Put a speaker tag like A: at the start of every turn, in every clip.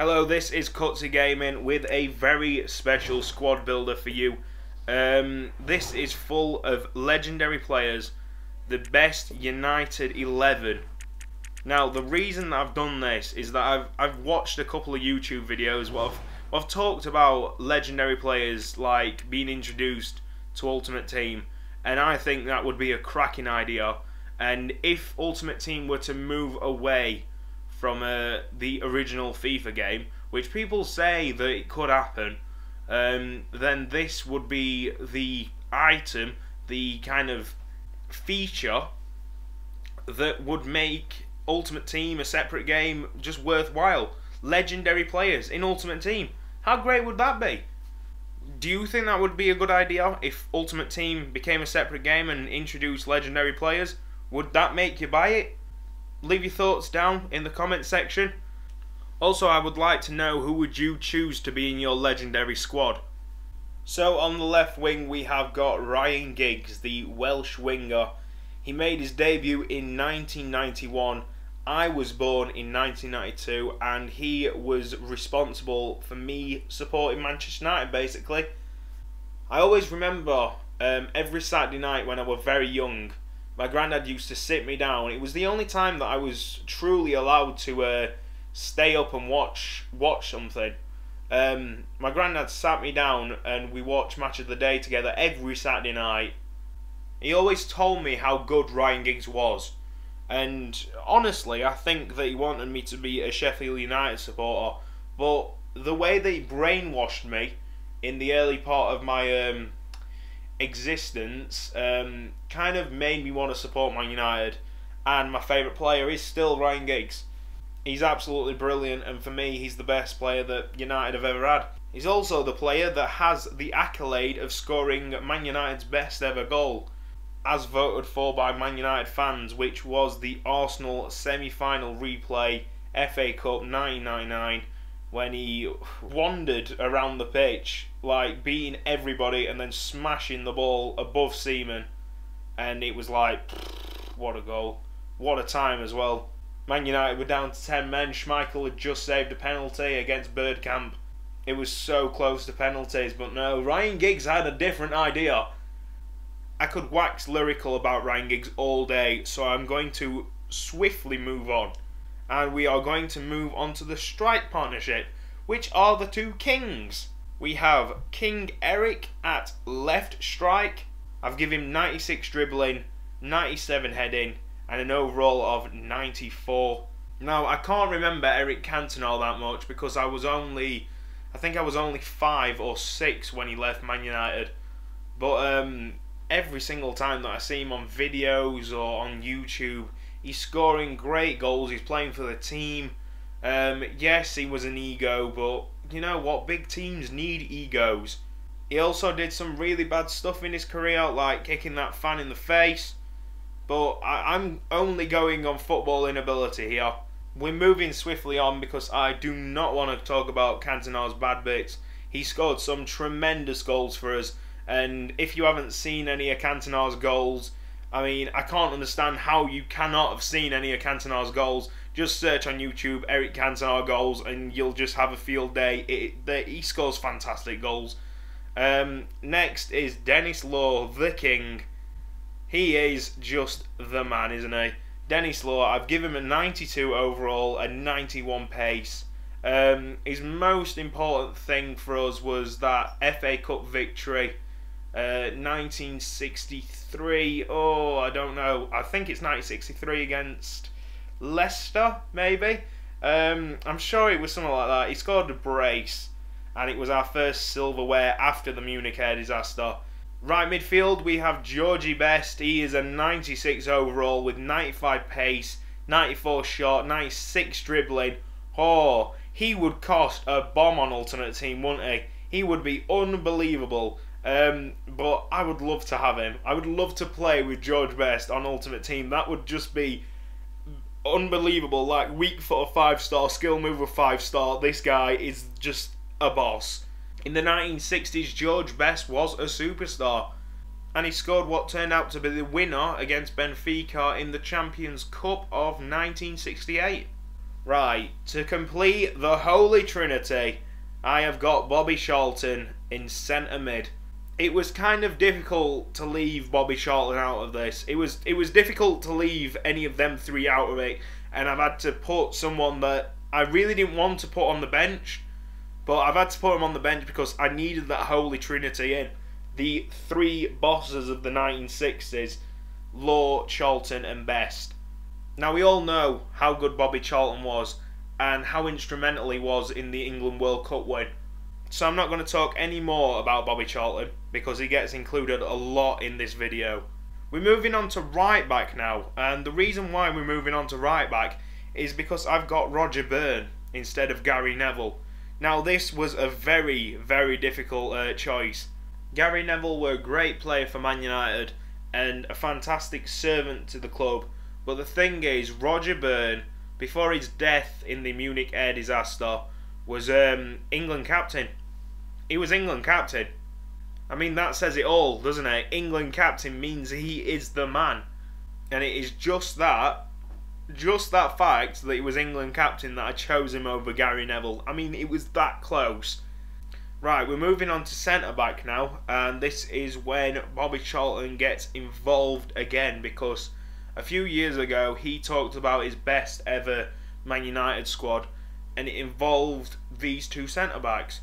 A: Hello, this is Cutsy Gaming with a very special squad builder for you. This is full of legendary players, the best United 11. Now, the reason that I've done this is that I've watched a couple of YouTube videos where I've talked about legendary players like being introduced to Ultimate Team, and I think that would be a cracking idea. And if Ultimate Team were to move away from the original FIFA game, which people say that it could happen, then this would be the item, the kind of feature that would make Ultimate Team, a separate game, just worthwhile. Legendary players in Ultimate Team. How great would that be? Do you think that would be a good idea if Ultimate Team became a separate game and introduced legendary players? Would that make you buy it? Leave your thoughts down in the comment section. Also, I would like to know, who would you choose to be in your legendary squad? So on the left wing we have got Ryan Giggs, the Welsh winger. He made his debut in 1991. I was born in 1992, and he was responsible for me supporting Manchester United, basically. I always remember every Saturday night when I was very young, my granddad used to sit me down. It was the only time that I was truly allowed to stay up and watch something. My granddad sat me down and we watched Match of the Day together every Saturday night. He always told me how good Ryan Giggs was. And honestly, I think that he wanted me to be a Sheffield United supporter. But the way that he brainwashed me in the early part of my existence kind of made me want to support Man United. And my favourite player is still Ryan Giggs. He's absolutely brilliant, and for me he's the best player that United have ever had. He's also the player that has the accolade of scoring Man United's best ever goal, as voted for by Man United fans, which was the Arsenal semi-final replay FA Cup 1999, when he wandered around the pitch, like beating everybody and then smashing the ball above Seaman. And it was like, what a goal. What a time as well. Man United were down to 10 men. Schmeichel had just saved a penalty against Bergkamp. It was so close to penalties, but no, Ryan Giggs had a different idea. I could wax lyrical about Ryan Giggs all day, so I'm going to swiftly move on. And we are going to move on to the strike partnership, which are the two kings. We have King Eric at left strike. I've given him 96 dribbling, 97 heading, and an overall of 94. Now, I can't remember Eric Cantona that much because I think I was only 5 or 6 when he left Man United. But every single time that I see him on videos or on YouTube, he's scoring great goals, he's playing for the team. Yes, he was an ego, but you know what? Big teams need egos. He also did some really bad stuff in his career, like kicking that fan in the face. But I'm only going on footballing ability here. We're moving swiftly on because I do not want to talk about Cantona's bad bits. He scored some tremendous goals for us, and if you haven't seen any of Cantona's goals, I mean, I can't understand how you cannot have seen any of Cantona's goals. Just search on YouTube Eric Cantona goals and you'll just have a field day. He scores fantastic goals. Next is Dennis Law, the king. He is just the man, isn't he? Dennis Law, I've given him a 92 overall, a 91 pace. His most important thing for us was that FA Cup victory, 1963. Oh, I don't know. I think it's 1963 against Leicester, maybe. I'm sure it was something like that. He scored a brace, and it was our first silverware after the Munich air disaster. Right midfield, we have Georgie Best. He is a 96 overall with 95 pace, 94 shot, 96 dribbling. Oh, he would cost a bomb on Ultimate Team, wouldn't he? He would be unbelievable. But I would love to have him. I would love to play with George Best on Ultimate Team. That would just be unbelievable. Like, weak foot a 5-star, skill mover 5-star. This guy is just a boss. In the 1960s, George Best was a superstar, and he scored what turned out to be the winner against Benfica in the Champions Cup of 1968. Right, to complete the Holy Trinity, I have got Bobby Charlton in centre mid. It was kind of difficult to leave Bobby Charlton out of this. It was difficult to leave any of them three out of it, and I've had to put someone that I really didn't want to put on the bench, but I've had to put him on the bench because I needed that Holy Trinity in. The three bosses of the 1960s, Law, Charlton and Best. Now we all know how good Bobby Charlton was and how instrumental he was in the England World Cup win. So I'm not going to talk any more about Bobby Charlton because he gets included a lot in this video. We're moving on to right back now, and the reason why we're moving on to right back is because I've got Roger Byrne instead of Gary Neville. Now this was a very, very difficult choice. Gary Neville were a great player for Man United and a fantastic servant to the club, but the thing is, Roger Byrne, before his death in the Munich air disaster, was England captain. He was England captain. I mean, that says it all, doesn't it? England captain means he is the man. And it is just that fact that he was England captain that I chose him over Gary Neville. I mean, it was that close. Right, we're moving on to centre-back now, and this is when Bobby Charlton gets involved again, because a few years ago he talked about his best ever Man United squad, and it involved these two centre-backs.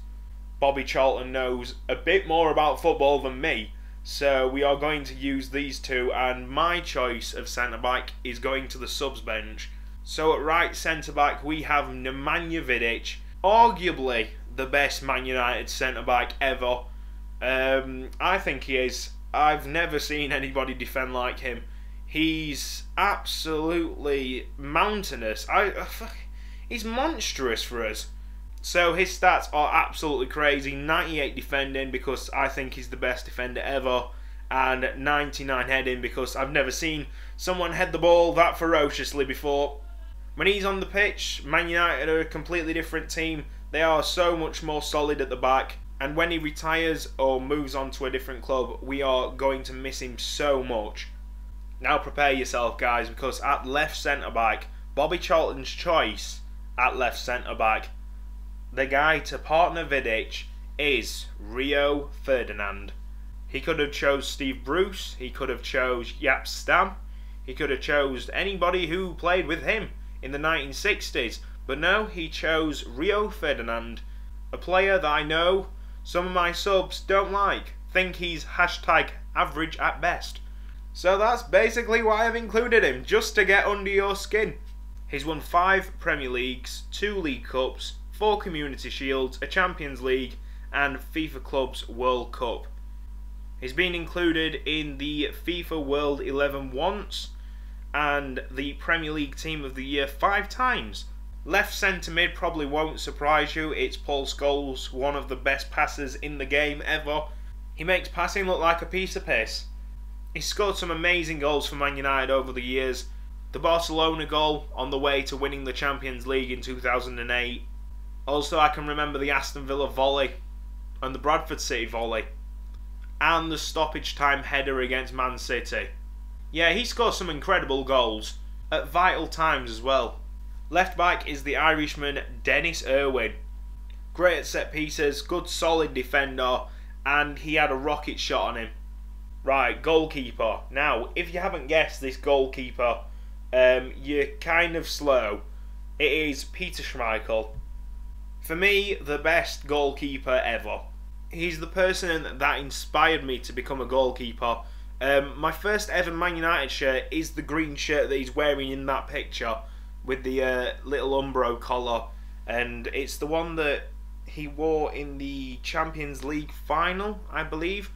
A: Bobby Charlton knows a bit more about football than me, so we are going to use these two, and my choice of centre-back is going to the subs bench. So at right centre-back we have Nemanja Vidic, arguably the best Man United centre-back ever. I think he is. I've never seen anybody defend like him. He's absolutely mountainous. He's monstrous for us. So his stats are absolutely crazy. 98 defending because I think he's the best defender ever, and 99 heading because I've never seen someone head the ball that ferociously before. When he's on the pitch, Man United are a completely different team. They are so much more solid at the back, and when he retires or moves on to a different club, we are going to miss him so much. Now prepare yourself, guys, because at left centre-back, Bobby Charlton's choice at left centre-back, the guy to partner Vidic, is Rio Ferdinand. He could have chose Steve Bruce, he could have chose Jaap Stam, he could have chose anybody who played with him in the 1960s, but no, he chose Rio Ferdinand, a player that I know some of my subs don't like, think he's #average at best. So that's basically why I've included him, just to get under your skin. He's won 5 Premier Leagues, 2 League Cups, 4 Community Shields, a Champions League and FIFA Clubs World Cup. He's been included in the FIFA World 11 once and the Premier League Team of the Year 5 times. Left centre mid probably won't surprise you, it's Paul Scholes, one of the best passers in the game ever. He makes passing look like a piece of piss. He's scored some amazing goals for Man United over the years. The Barcelona goal on the way to winning the Champions League in 2008. Also, I can remember the Aston Villa volley and the Bradford City volley. And the stoppage time header against Man City. Yeah, he scored some incredible goals at vital times as well. Left back is the Irishman Dennis Irwin. Great at set pieces, good solid defender, and he had a rocket shot on him. Right, goalkeeper. Now, if you haven't guessed this goalkeeper, you're kind of slow. It is Peter Schmeichel. For me, the best goalkeeper ever. He's the person that inspired me to become a goalkeeper. My first ever Man United shirt is the green shirt that he's wearing in that picture with the little Umbro collar, and it's the one that he wore in the Champions League final, I believe.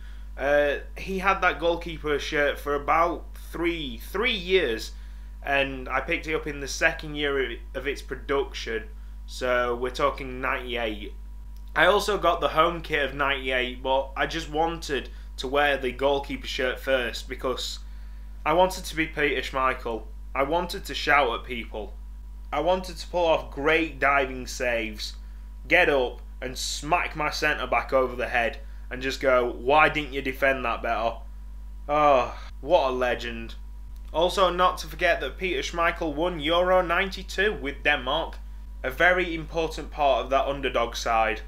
A: He had that goalkeeper shirt for about three years, and I picked it up in the second year of its production, so we're talking 98. I also got the home kit of 98, but I just wanted to wear the goalkeeper shirt first because I wanted to be Peter Schmeichel. I wanted to shout at people. I wanted to pull off great diving saves, get up and smack my centre back over the head and just go, why didn't you defend that better? Oh, what a legend. Also, not to forget that Peter Schmeichel won Euro 92 with Denmark, a very important part of that underdog side.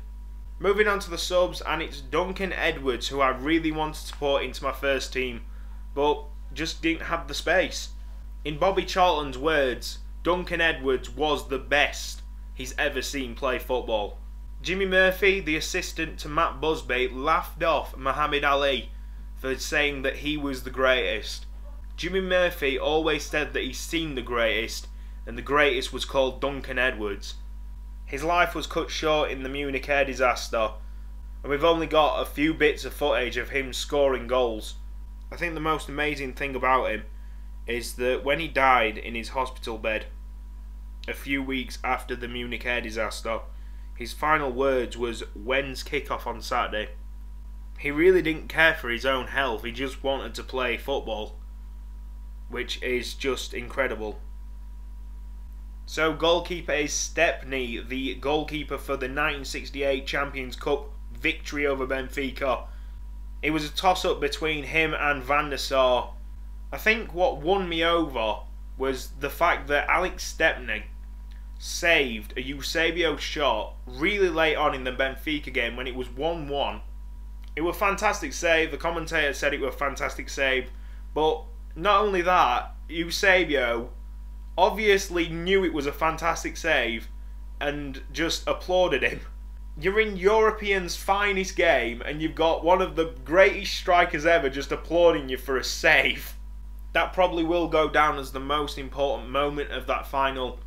A: Moving on to the subs, and it's Duncan Edwards, who I really wanted to put into my first team, but just didn't have the space. In Bobby Charlton's words, Duncan Edwards was the best he's ever seen play football. Jimmy Murphy, the assistant to Matt Busby, laughed off Muhammad Ali for saying that he was the greatest. Jimmy Murphy always said that he's seen the greatest, and the greatest was called Duncan Edwards. His life was cut short in the Munich air disaster, and we've only got a few bits of footage of him scoring goals. I think the most amazing thing about him is that when he died in his hospital bed a few weeks after the Munich air disaster, his final words was, "When's kickoff on Saturday?" He really didn't care for his own health, he just wanted to play football, which is just incredible. So goalkeeper is Stepney, the goalkeeper for the 1968 Champions Cup victory over Benfica. It was a toss-up between him and Van der Sar. I think what won me over was the fact that Alex Stepney saved a Eusebio shot really late on in the Benfica game when it was 1-1. It was a fantastic save, the commentator said it was a fantastic save, but not only that, Eusebio obviously knew it was a fantastic save and just applauded him. You're in Europeans' finest game and you've got one of the greatest strikers ever just applauding you for a save. That probably will go down as the most important moment of that final.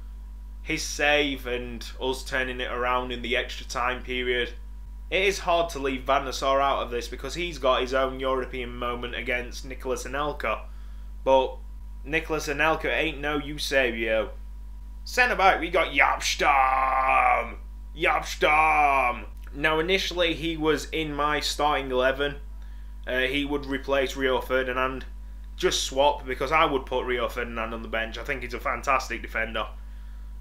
A: His save and us turning it around in the extra time period. It is hard to leave Van der Sar out of this because he's got his own European moment against Nicolas Anelka. But Nicolas Anelka ain't no Eusebio. Centre back, we got Jaap Stam! Jaap Stam! Now initially he was in my starting 11. He would replace Rio Ferdinand. Just swap, because I would put Rio Ferdinand on the bench. I think he's a fantastic defender.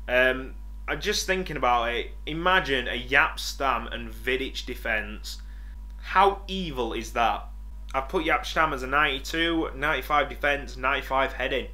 A: I'm just thinking about it. Imagine a Jaap Stam and Vidic defence. How evil is that? I've put Jaap Stam as a 92, 95 defence, 95 heading.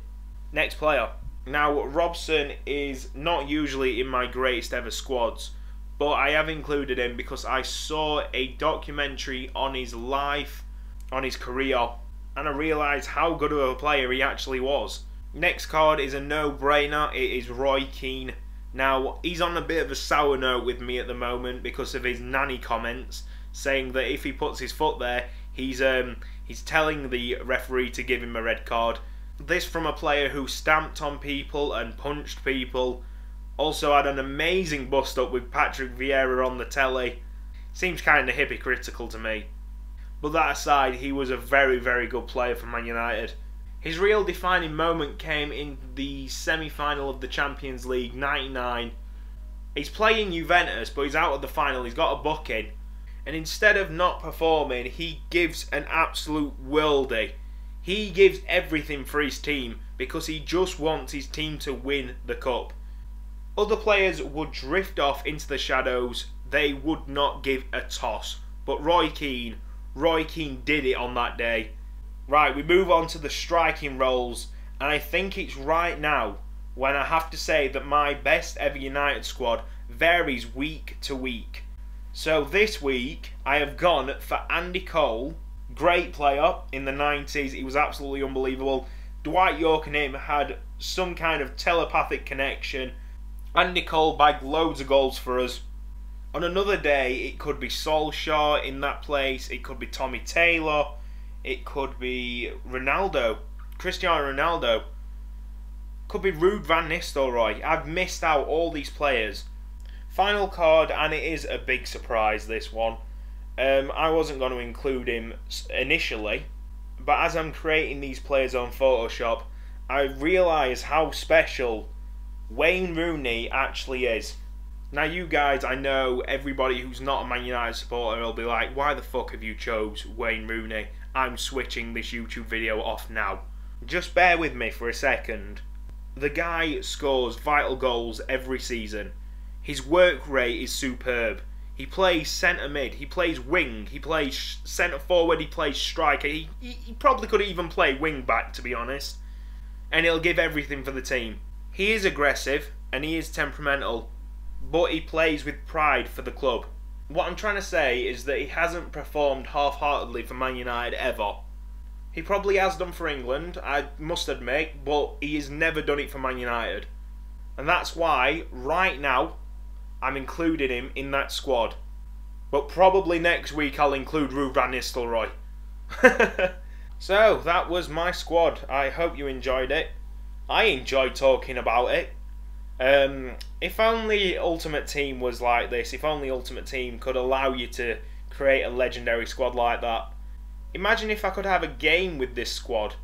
A: Next player. Now, Robson is not usually in my greatest ever squads, but I have included him because I saw a documentary on his life, on his career, and I realised how good of a player he actually was. Next card is a no-brainer. It is Roy Keane. Now, he's on a bit of a sour note with me at the moment because of his nanny comments, saying that if he puts his foot there, he's telling the referee to give him a red card. This from a player who stamped on people and punched people. Also had an amazing bust-up with Patrick Vieira on the telly. Seems kind of hypocritical to me. But that aside, he was a very, very good player for Man United. His real defining moment came in the semi-final of the Champions League, 99. He's playing Juventus, but he's out of the final. He's got a booking. And instead of not performing, he gives an absolute worldie. He gives everything for his team because he just wants his team to win the cup. Other players would drift off into the shadows. They would not give a toss. But Roy Keane did it on that day. Right, we move on to the striking roles, and I think it's right now when I have to say that my best ever United squad varies week to week. So this week I have gone for Andy Cole, great player in the 90s, he was absolutely unbelievable. Dwight York and him had some kind of telepathic connection. Andy Cole bagged loads of goals for us. On another day it could be Solskjaer in that place, it could be Tommy Taylor, it could be Ronaldo, Cristiano Ronaldo, could be Ruud van Nistelrooy. I've missed out all these players. Final card, and it is a big surprise, this one. I wasn't going to include him initially, but as I'm creating these players on Photoshop, I realise how special Wayne Rooney actually is. Now you guys, I know everybody who's not a Man United supporter will be like, why the fuck have you chose Wayne Rooney? I'm switching this YouTube video off now. Just bear with me for a second. The guy scores vital goals every season. His work rate is superb. He plays centre mid, he plays wing, he plays centre forward, he plays striker. He probably could even play wing back, to be honest. and he'll give everything for the team. He is aggressive and he is temperamental, but he plays with pride for the club. What I'm trying to say is that he hasn't performed half-heartedly for Man United ever. He probably has done for England, I must admit, but he has never done it for Man United. And that's why, right now, I'm including him in that squad. But probably next week I'll include Ruud van Nistelrooy. So, that was my squad. I hope you enjoyed it. I enjoyed talking about it. If only Ultimate Team was like this, if only Ultimate Team could allow you to create a legendary squad like that. Imagine if I could have a game with this squad.